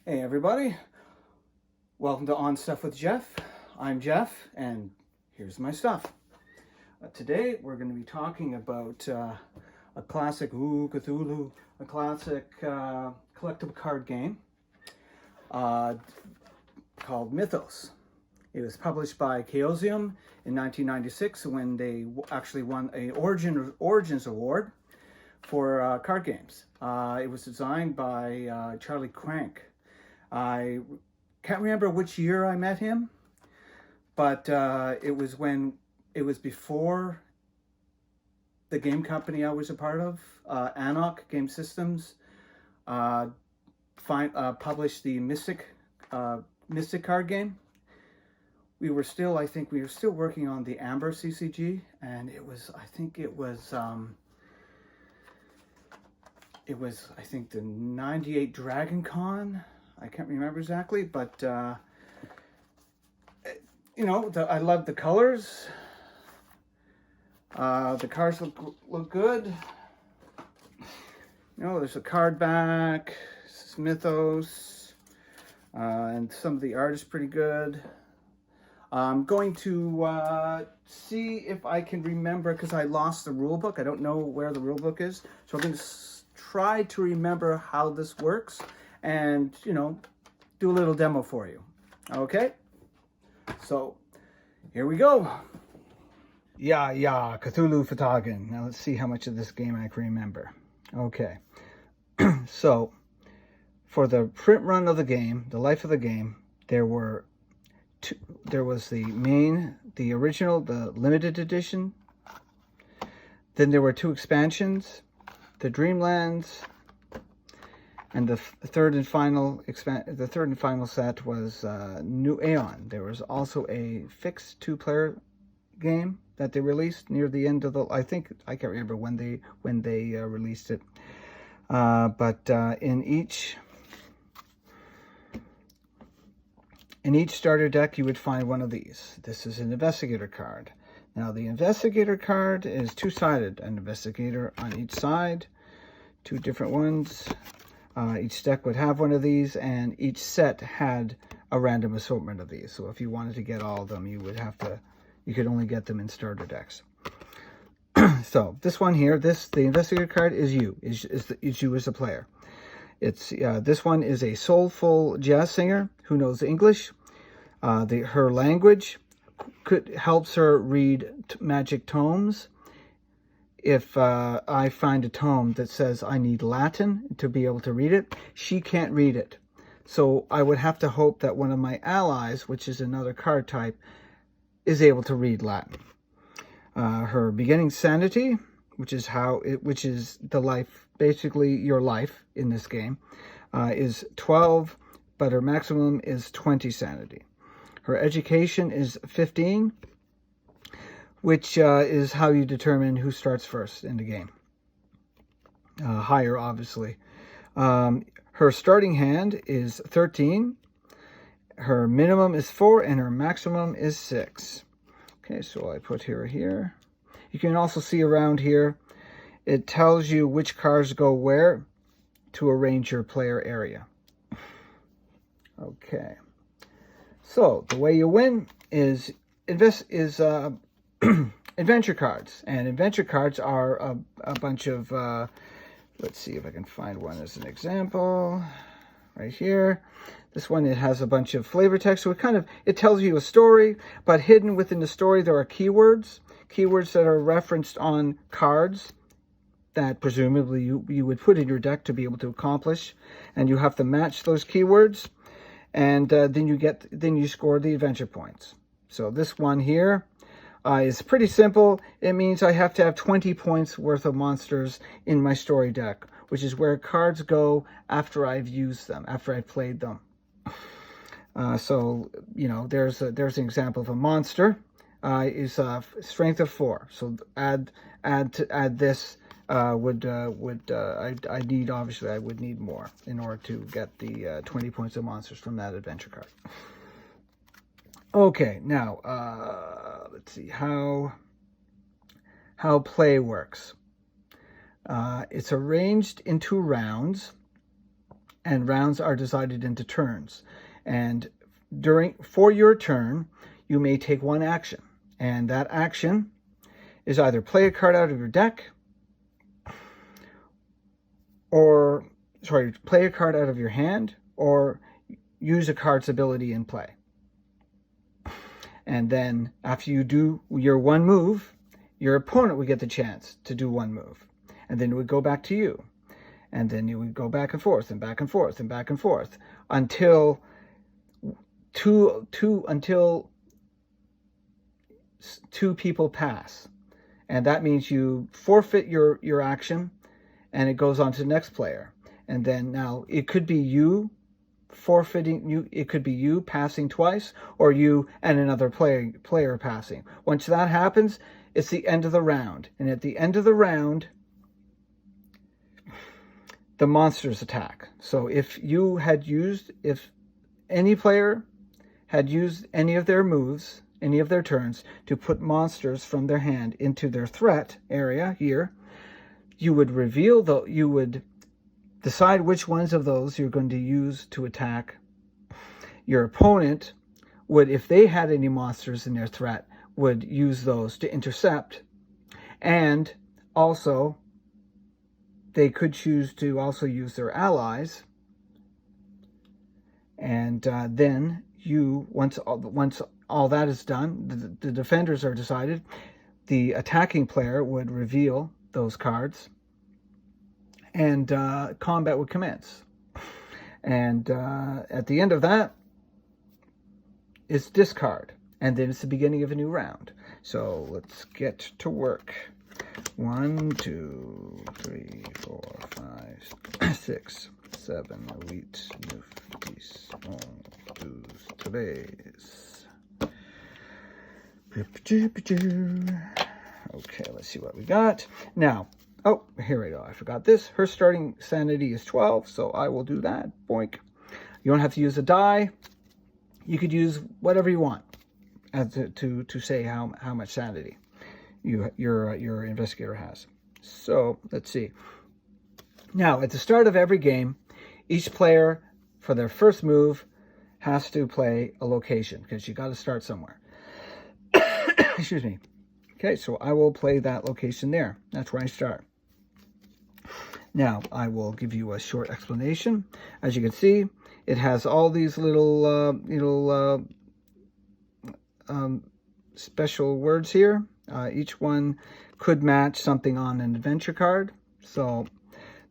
Hey everybody, welcome to On Stuff with Jeff. I'm Jeff and here's my stuff. Today we're going to be talking about a classic Cthulhu, a classic collectible card game called Mythos. It was published by Chaosium in 1996 when they actually won an Origins Award for card games. It was designed by Charlie Crank. I can't remember which year I met him, but it was before the game company I was a part of, Anok Game Systems, published the Mystic card game. I think we were still working on the Amber CCG, and it was the 98 Dragon Con. I can't remember exactly, but I love the colors. The cards look good. There's a card back. This is Mythos, and some of the art is pretty good. I'm going to see if I can remember, because I lost the rule book. I don't know where the rule book is, so I'm going to try to remember how this works and, do a little demo for you. Okay? So, here we go. Yeah, Cthulhu Fatagan. Now let's see how much of this game I can remember. Okay. So, for the print run of the game, the life of the game, there was the original, the limited edition. Then there were two expansions, the Dreamlands, and the third and final set was New Aeon. There was also a fixed two-player game that they released near the end of I can't remember when they released it. But in each starter deck, you would find one of these. This is an investigator card. Now, the investigator card is two-sided, an investigator on each side, two different ones. Each deck would have one of these, and each set had a random assortment of these. So if you wanted to get all of them, you could only get them in starter decks. So this one here, the investigator card is you as a player. This one is a soulful jazz singer who knows English. Her language helps her read magic tomes. If I find a tome that says I need Latin to be able to read it, she can't read it. So I would have to hope that one of my allies, which is another card type, is able to read Latin. Her beginning sanity, which is the life, basically your life in this game, is 12, but her maximum is 20 sanity. Her education is 15, which is how you determine who starts first in the game. Higher, obviously. Her starting hand is 13. Her minimum is 4, and her maximum is 6. Okay, so I put her here. You can also see around here, it tells you which cards go where to arrange your player area. Okay. So, the way you win is adventure cards, and adventure cards are a bunch of let's see if I can find one as an example right here. This one, it has a bunch of flavor text, so it tells you a story, but hidden within the story there are keywords that are referenced on cards that presumably you would put in your deck to be able to accomplish, and you have to match those keywords, and then you score the adventure points. So this one here is pretty simple. It means I have to have 20 points worth of monsters in my story deck, which is where cards go after I've used them, after I've played them. So there's an example of a monster. Is strength of 4. So add this. I would need more in order to get the 20 points of monsters from that adventure card. Okay, now let's see how play works. It's arranged into rounds, and rounds are divided into turns. And for your turn, you may take one action, and that action is either play a card out of your deck, or play a card out of your hand, or use a card's ability in play. And then after you do your one move, your opponent would get the chance to do one move, and then it would go back to you, and then you would go back and forth and back and forth and back and forth until two people pass, and that means you forfeit your action, and it goes on to the next player. And then now it could be you forfeiting, it could be you passing twice, or you and another player passing. Once that happens, it's the end of the round, and at the end of the round, the monsters attack. So if any player had used any of their moves, any of their turns, to put monsters from their hand into their threat area here, you would decide which ones of those you're going to use to attack. Your opponent would, if they had any monsters in their threat, would use those to intercept. And also, they could choose to also use their allies. And then once all that is done, the defenders are decided, the attacking player would reveal those cards, and combat would commence. And at the end of that, it's discard, and then it's the beginning of a new round. So let's get to work. 1, 2, 3, 4, 5, 6, 7, 8, 9, 10, 11, 12, 13. Okay, let's see what we got. Now, oh, here we go. I forgot this. Her starting sanity is 12, so I will do that. Boink. You don't have to use a die. You could use whatever you want to say how much sanity your investigator has. So let's see. Now, at the start of every game, each player, for their first move, has to play a location, because you got to start somewhere. Excuse me. Okay, so I will play that location there. That's where I start. Now, I will give you a short explanation. As you can see, it has all these little special words here. Each one could match something on an adventure card. So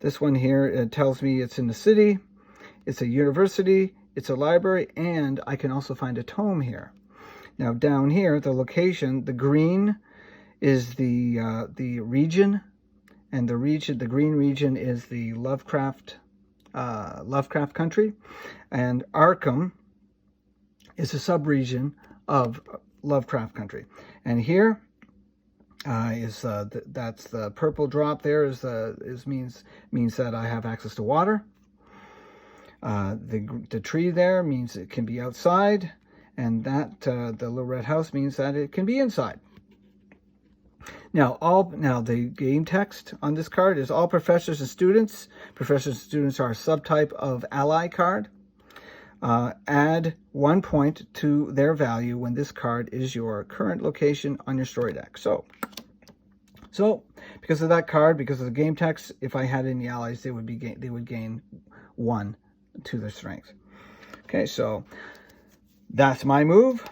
this one here, it tells me it's in the city, it's a university, it's a library, and I can also find a tome here. Now down here, the location, the green is the region, and the green region is the Lovecraft country, and Arkham is a sub-region of Lovecraft country. And here that's the purple drop there means that I have access to water. The tree there means it can be outside, and that the little red house means that it can be inside. Now the game text on this card is all professors and students. Professors and students are a subtype of ally card. Add 1 point to their value when this card is your current location on your story deck. So because of that card, because of the game text, if I had any allies, they would gain 1 to their strength. Okay, so that's my move,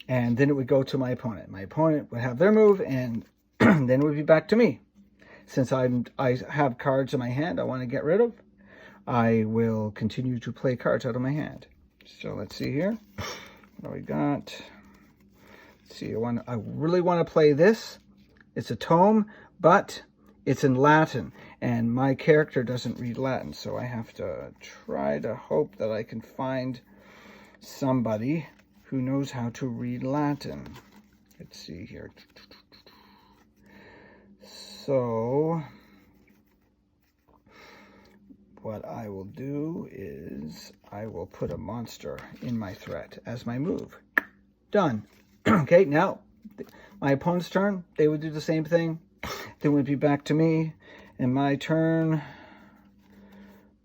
and then it would go to my opponent. My opponent would have their move, and then it would be back to me. Since I have cards in my hand I want to get rid of, I will continue to play cards out of my hand. So let's see here. What do we got? Let's see. I really want to play this. It's a tome, but it's in Latin, and my character doesn't read Latin, so I have to try to hope that I can find somebody who knows how to read Latin. Let's see here. So what I will do is I will put a monster in my threat as my move. Done. Okay, now my opponent's turn. They would do the same thing. Then it would be back to me. And my turn,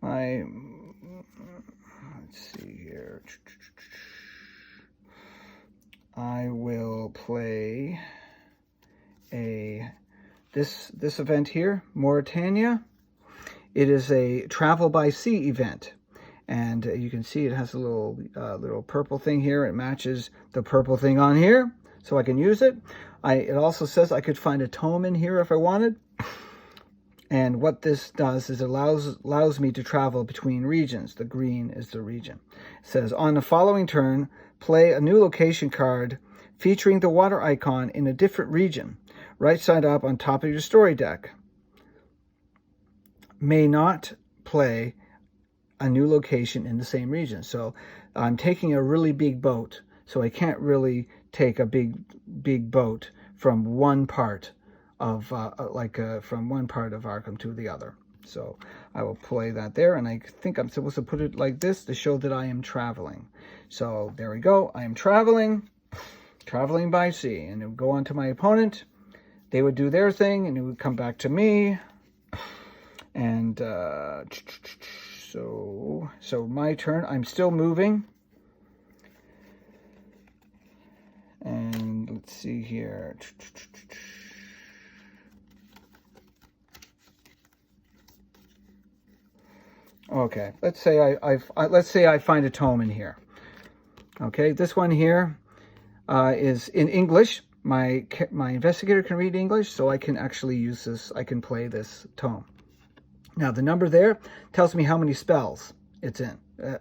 my this event here, Mauritania. It is a travel by sea event. And you can see it has a little purple thing here. It matches the purple thing on here, so I can use it. It also says I could find a tome in here if I wanted. And what this does is it allows me to travel between regions. The green is the region. It says, on the following turn, play a new location card featuring the water icon in a different region, right side up on top of your story deck. May not play a new location in the same region. So I'm taking a really big boat, so I can't really take a big boat from one part of from one part of Arkham to the other. So I will play that there, and I think I'm supposed to put it like this to show that I am traveling. So there we go. I am traveling by sea, and it would go on to my opponent. They would do their thing, and it would come back to me. And so my turn. I'm still moving. And let's see here. Okay, let's say I find a tome in here. Okay, this one here is in English. My investigator can read English, so I can actually use this. I can play this tome. Now the number there tells me how many spells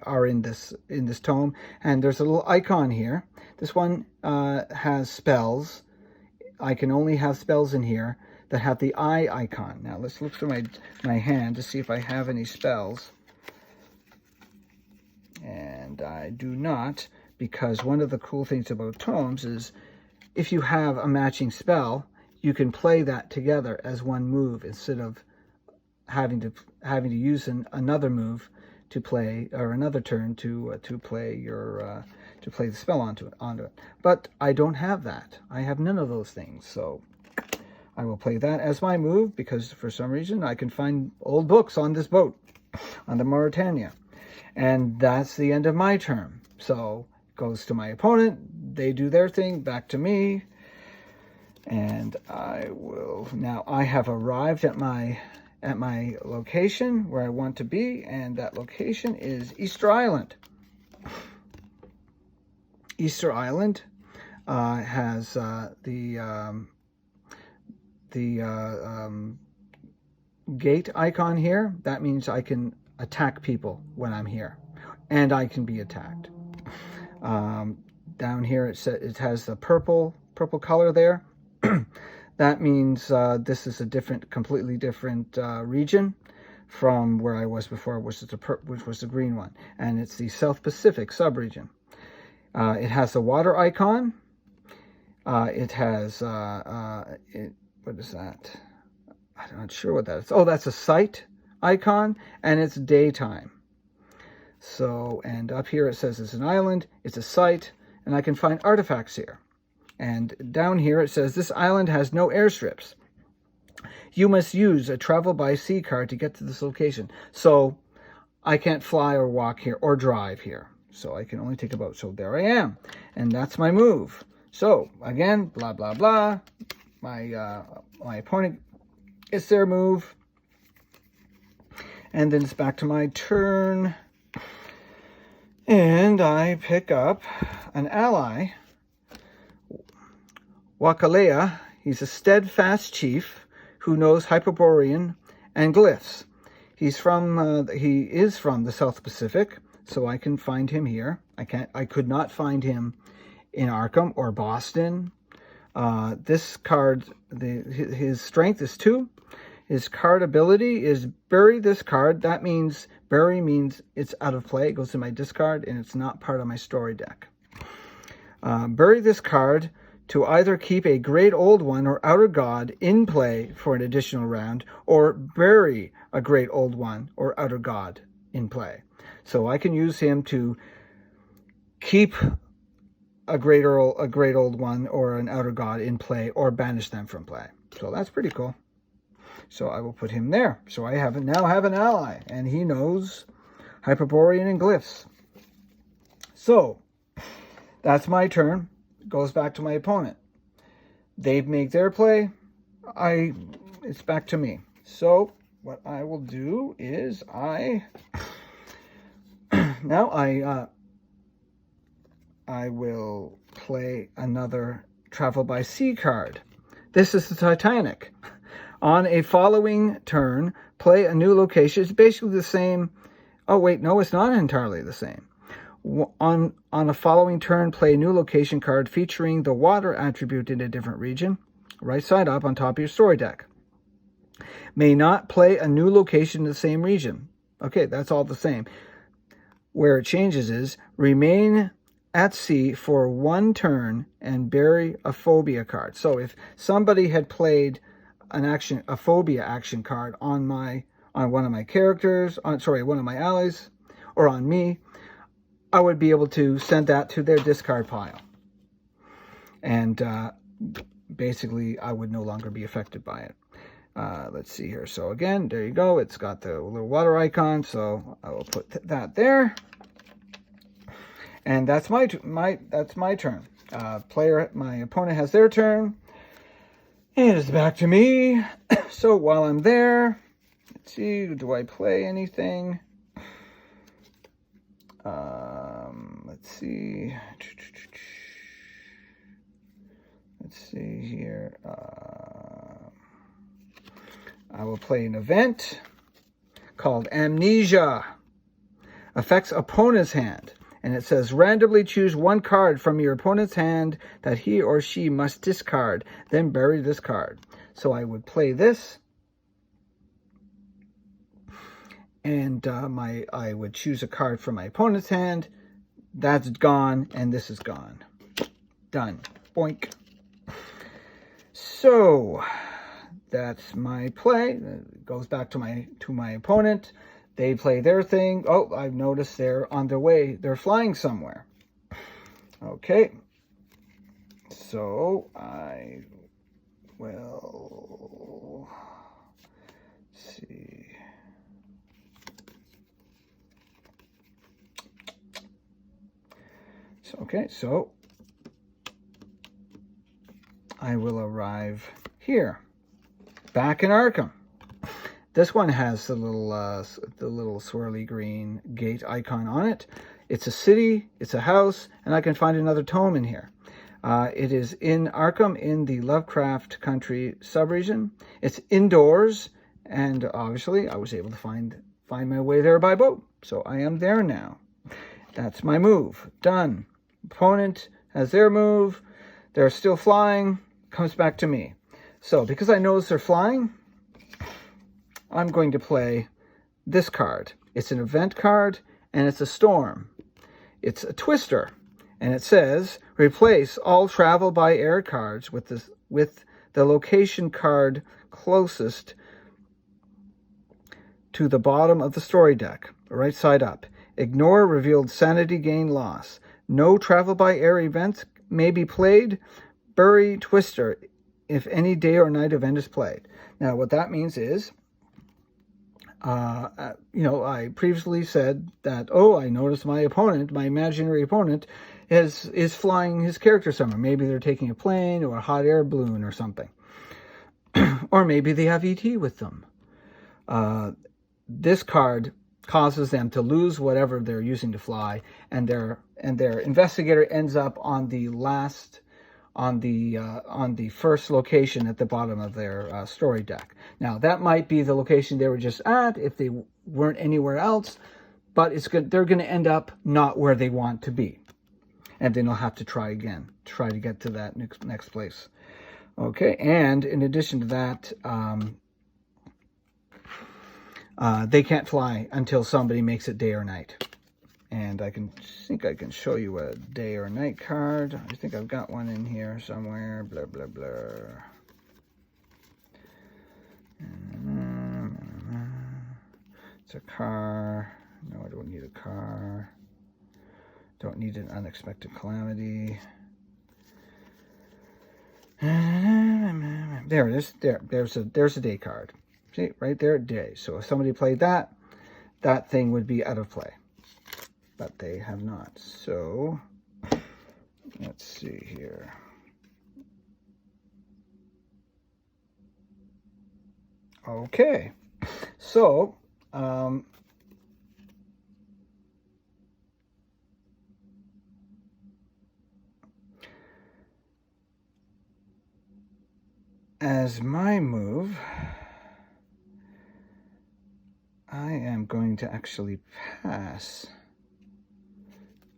are in this tome, and there's a little icon here. This one has spells. I can only have spells in here that have the eye icon. Now let's look through my hand to see if I have any spells. And I do not, because one of the cool things about tomes is if you have a matching spell, you can play that together as one move instead of having to use another move to play, or another turn to play the spell onto it. But I don't have that. I have none of those things. So I will play that as my move, because for some reason I can find old books on this boat, on the Mauritania. And that's the end of my turn. So it goes to my opponent. They do their thing, back to me. And now I have arrived at my location where I want to be, and that location is Easter Island. Easter Island has the gate icon here. That means I can attack people when I'm here, and I can be attacked. Down here it has the purple color there. That means this is a completely different region from where I was before, which was the green one, and it's the South Pacific subregion. It has the water icon. It has what is that? I'm not sure what that is. Oh, that's a site icon, and it's daytime. So, and up here it says it's an island, it's a site, and I can find artifacts here. And down here it says this island has no airstrips. You must use a travel by sea card to get to this location. So I can't fly or walk here or drive here. So I can only take a boat. So there I am. And that's my move. So again, blah, blah, blah. My opponent gets their move. And then it's back to my turn. And I pick up an ally. Wakalea. He's a steadfast chief who knows Hyperborean and glyphs. He is from the South Pacific, so I can find him here. I could not find him in Arkham or Boston. This card, his strength is 2. His card ability is bury this card. That means bury means it's out of play. It goes to my discard and it's not part of my story deck. Bury this card to either keep a great old one or outer god in play for an additional round, or bury a great old one or outer god in play. So I can use him to keep a great old one or an outer god in play, or banish them from play. So that's pretty cool. So I will put him there. So I now have an ally, and he knows Hyperborean and glyphs. So that's my turn. Goes back to my opponent. They make their play. I it's back to me. So what I will do is now I will play another travel by sea card. This is the Titanic. On a following turn, play a new location. It's basically the same. Oh, wait, no, it's not entirely the same. On a following turn, play a new location card featuring the water attribute in a different region, right side up on top of your story deck. May not play a new location in the same region. Okay, that's all the same. Where it changes is remain at sea for one turn and bury a phobia card. So if somebody had played a phobia action card on one of my characters, one of my allies, or on me, I would be able to send that to their discard pile. And basically, I would no longer be affected by it. Let's see here. So again, there you go. It's got the little water icon. So I will put that there. And that's my turn. My opponent has their turn. And it's back to me. So while I'm there, let's see, do I play anything? Let's see. Let's see here. I will play an event called Amnesia. Affects opponent's hand. And it says, randomly choose one card from your opponent's hand that he or she must discard. Then bury this card. So I would play this. And I would choose a card from my opponent's hand. That's gone. And this is gone. Done. Boink. So that's my play. It goes back to my opponent. They play their thing. Oh, I've noticed they're on their way. They're flying somewhere. Okay. So I will see. So I will arrive here, back in Arkham. This one has the little swirly green gate icon on it. It's a city, it's a house, and I can find another tome in here. It is in Arkham in the Lovecraft Country subregion. It's indoors, and obviously I was able to find my way there by boat. So I am there now. That's my move. Done. Opponent has their move. They're still flying. Comes back to me. So because I notice they're flying, I'm going to play this card. It's an event card, and it's a storm. It's a twister, and it says, replace all travel by air cards with the location card closest to the bottom of the story deck, right side up. Ignore revealed sanity gain loss. No travel by air events may be played. Bury twister if any day or night event is played. Now, what that means is, I previously said that, I noticed my opponent, my imaginary opponent, is flying his character somewhere. Maybe they're taking a plane or a hot air balloon or something. Or maybe they have ET with them. This card causes them to lose whatever they're using to fly, and their investigator ends up on the first location at the bottom of their story deck. Now, that might be the location they were just at if they weren't anywhere else, but they're going to end up not where they want to be. And then they'll have to try again, try to get to that next place. Okay, and in addition to that, they can't fly until somebody makes it day or night. And I think I can show you a day or night card. I think I've got one in here somewhere. Blah, blah, blah. It's a car. No, I don't need a car. Don't need an unexpected calamity. There it is. There's a day card. See, right there, day. So if somebody played that thing would be out of play. But they have not. So let's see here. Okay, so as my move, I am going to actually pass.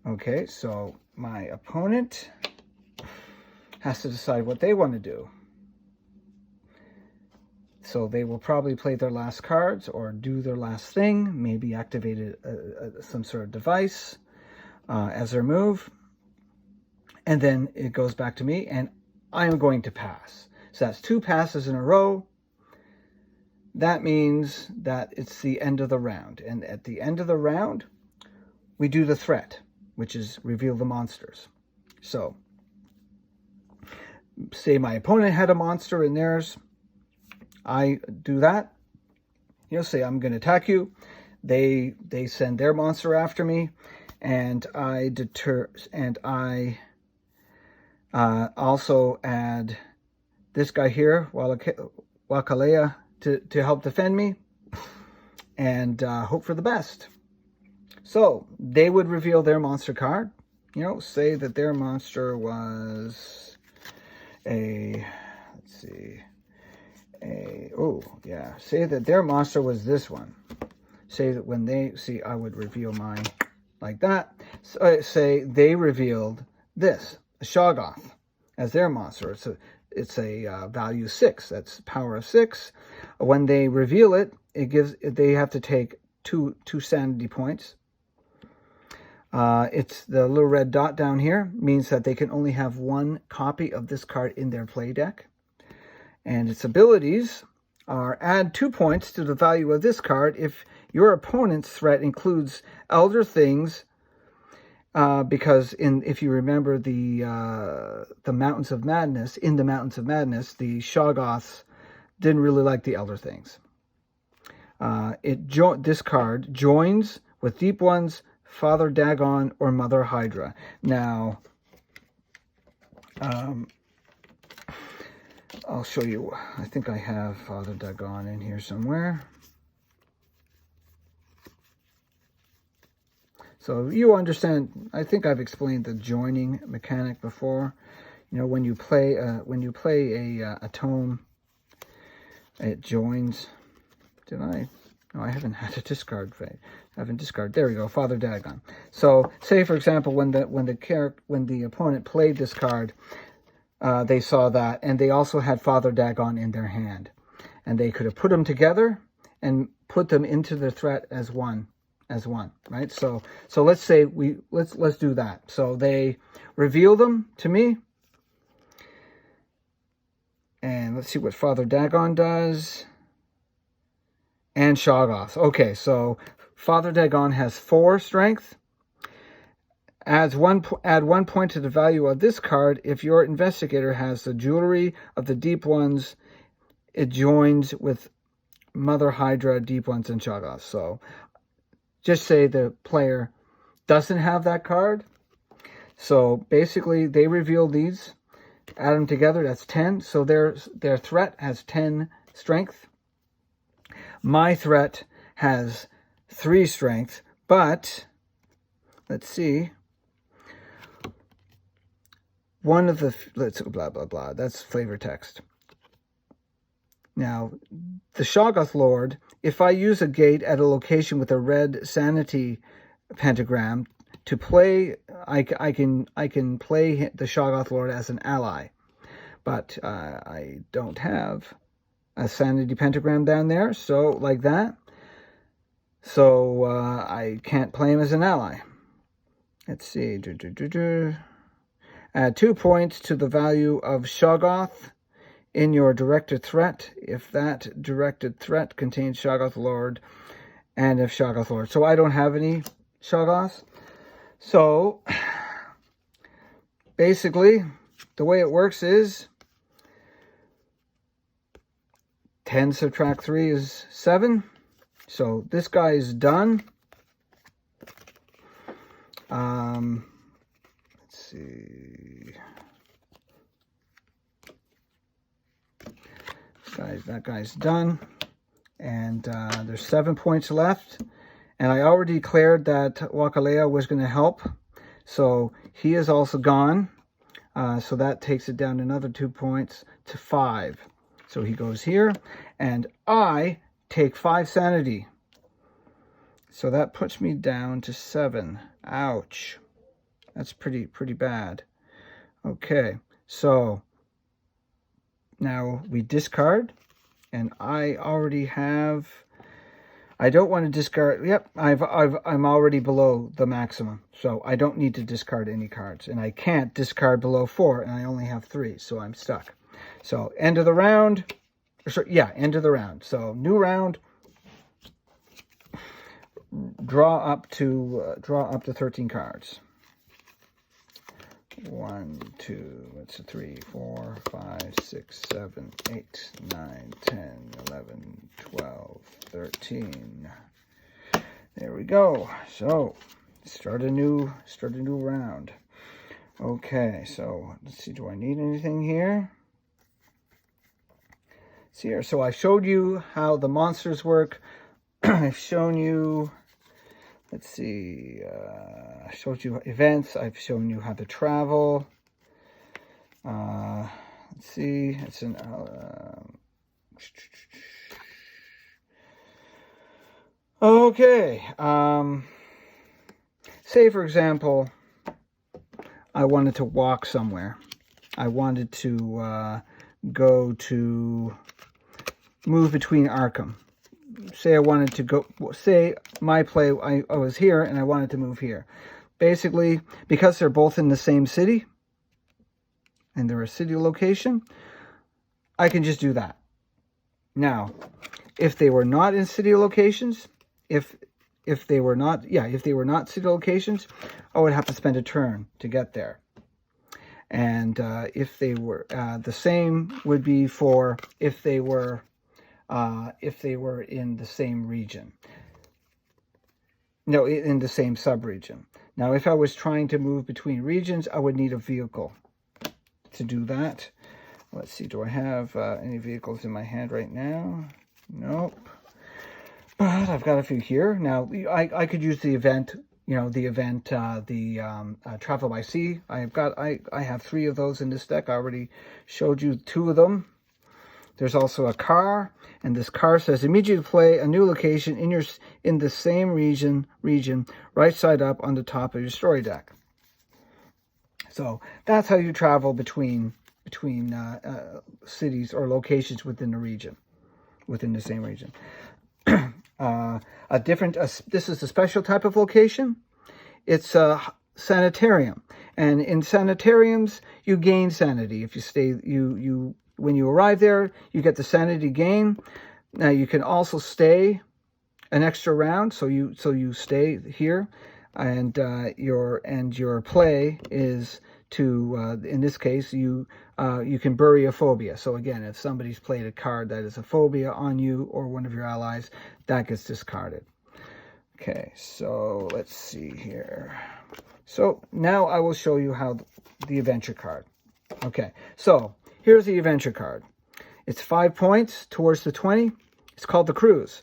Okay, so my opponent has to decide what they want to do. So they will probably play their last cards or do their last thing, maybe activate some sort of device as their move. And then it goes back to me, and I'm going to pass. So that's 2 passes in a row. That means that it's the end of the round. And at the end of the round, we do the threat, which is reveal the monsters. So, say my opponent had a monster in theirs. I do that. Say I'm going to attack you. They send their monster after me, and I also add this guy here, Wakalea, to help defend me, and hope for the best. So they would reveal their monster card. Say that their monster was say that their monster was this one. Say that when they see, I would reveal mine like that. So, say they revealed this, a Shoggoth, as their monster. It's a value 6. That's power of 6. When they reveal it, they have to take two sanity points. It's the little red dot down here, means that they can only have 1 copy of this card in their play deck. And its abilities are add 2 points to the value of this card if your opponent's threat includes Elder Things, because if you remember the Mountains of Madness, in the Mountains of Madness, the Shoggoths didn't really like the Elder Things. This card joins with Deep Ones, Father Dagon, or Mother Hydra. Now, I'll show you. I think I have Father Dagon in here somewhere. So you understand, I think I've explained the joining mechanic before. When you play a tome, it joins. Did I? No, I haven't had a discard. I haven't discarded. There we go, Father Dagon. So, say for example, when the opponent played this card, they saw that, and they also had Father Dagon in their hand, and they could have put them together and put them into the threat as one, right? So let's say let's do that. So they reveal them to me, and let's see what Father Dagon does. And Shoggoth. Okay, so Father Dagon has 4 strength. Add 1 point to the value of this card if your investigator has the jewelry of the Deep Ones. It joins with Mother Hydra, Deep Ones, and Shoggoth. So just say the player doesn't have that card. So basically, they reveal these, add them together. That's 10. So their threat has 10 strength. My threat has 3 strength, but let's see. Let's blah, blah, blah. That's flavor text. Now, the Shoggoth Lord, if I use a gate at a location with a red sanity pentagram to play, I can play the Shoggoth Lord as an ally. But I don't have a sanity pentagram down there, so like that. So I can't play him as an ally. Let's see. Add 2 points to the value of Shoggoth in your directed threat if that directed threat contains Shoggoth Lord and if Shoggoth Lord. So I don't have any Shoggoths. So basically, the way it works is 10 subtract 3 is 7. So this guy is done. Let's see. That guy's done. And there's 7 points left. And I already declared that Wakalea was going to help. So he is also gone. So that takes it down another 2 points to 5. So he goes here. And I take 5 sanity. So that puts me down to 7. Ouch. That's pretty bad. Okay. So now we discard. And I already have... I don't want to discard. Yep, I'm already below the maximum, so I don't need to discard any cards, and I can't discard below 4, and I only have 3, so I'm stuck. So end of the round. End of the round. So new round. Draw up to 13 cards. 1, 2, that's a 3, 4, 5, 6, 7, 8, 9, 10, 11, 12, 13. There we go. So start a new round. Okay, so let's see, do I need anything here? See here. So I showed you how the monsters work. I've shown you, let's see, I showed you events. I've shown you how to travel. Let's see, it's an okay. Say for example, I wanted to walk somewhere. I wanted to move between Arkham. Say I wanted to go, say my play, I was here and I wanted to move here. Basically, because they're both in the same city, and they're a city location, I can just do that. Now, if they were not in city locations, if they were not city locations, I would have to spend a turn to get there. And if they were, the same would be for if they were in the same region. No, in the same sub-region. Now, if I was trying to move between regions, I would need a vehicle to do that. Let's see, do I have any vehicles in my hand right now? Nope. But I've got a few here. Now, I could use the event, travel by sea. I have 3 of those in this deck. I already showed you 2 of them. There's also a car, and this car says immediately play a new location in the same region, right side up on the top of your story deck. So that's how you travel between cities or locations within the region, within the same region. This is a special type of location. It's a sanitarium, and in sanitariums you gain sanity if you stay. When you arrive there, you get the sanity gain. Now you can also stay an extra round, so you stay here, and your play is to in this case you can bury a phobia. So again, if somebody's played a card that is a phobia on you or one of your allies, that gets discarded. Okay, so let's see here. So now I will show you how the adventure card. Okay, so here's the adventure card. It's 5 points towards the 20. It's called the Cruise.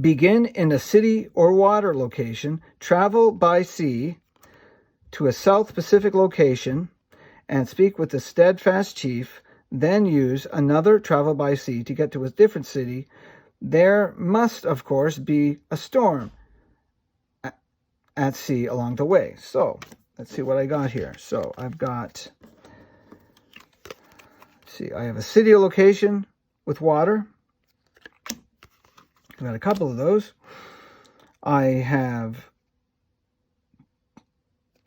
Begin in a city or water location. Travel by sea to a South Pacific location and speak with the steadfast chief. Then use another travel by sea to get to a different city. There must, of course, be a storm at sea along the way. So let's see what I got here. So I've got... See, I have a city location with water. I've got a couple of those. I have,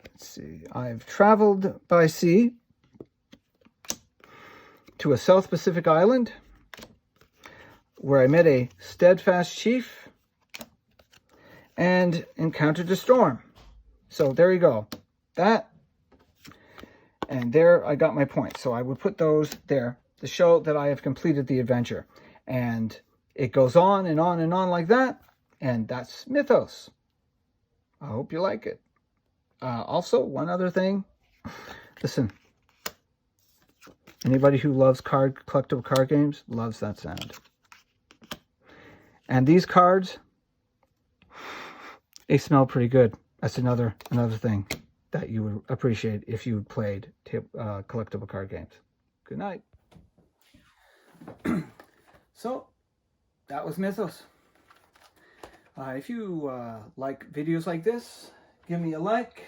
let's see, I've traveled by sea to a South Pacific island where I met a steadfast chief and encountered a storm. So there you go. That. And there I got my points. So I would put those there to show that I have completed the adventure. And it goes on and on and on like that. And that's Mythos. I hope you like it. Also, one other thing. Listen. Anybody who loves collectible card games loves that sound. And these cards, they smell pretty good. That's another thing that you would appreciate if you played collectible card games. Good night. So, that was Mythos. If you like videos like this, give me a like,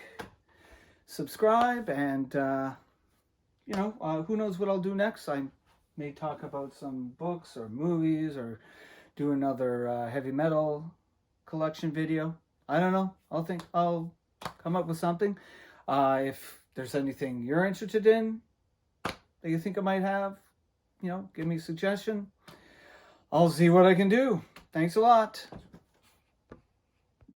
subscribe, and who knows what I'll do next. I may talk about some books or movies or do another heavy metal collection video. I don't know. I'll come up with something. If there's anything you're interested in that you think I might have, give me a suggestion. I'll see what I can do. Thanks a lot.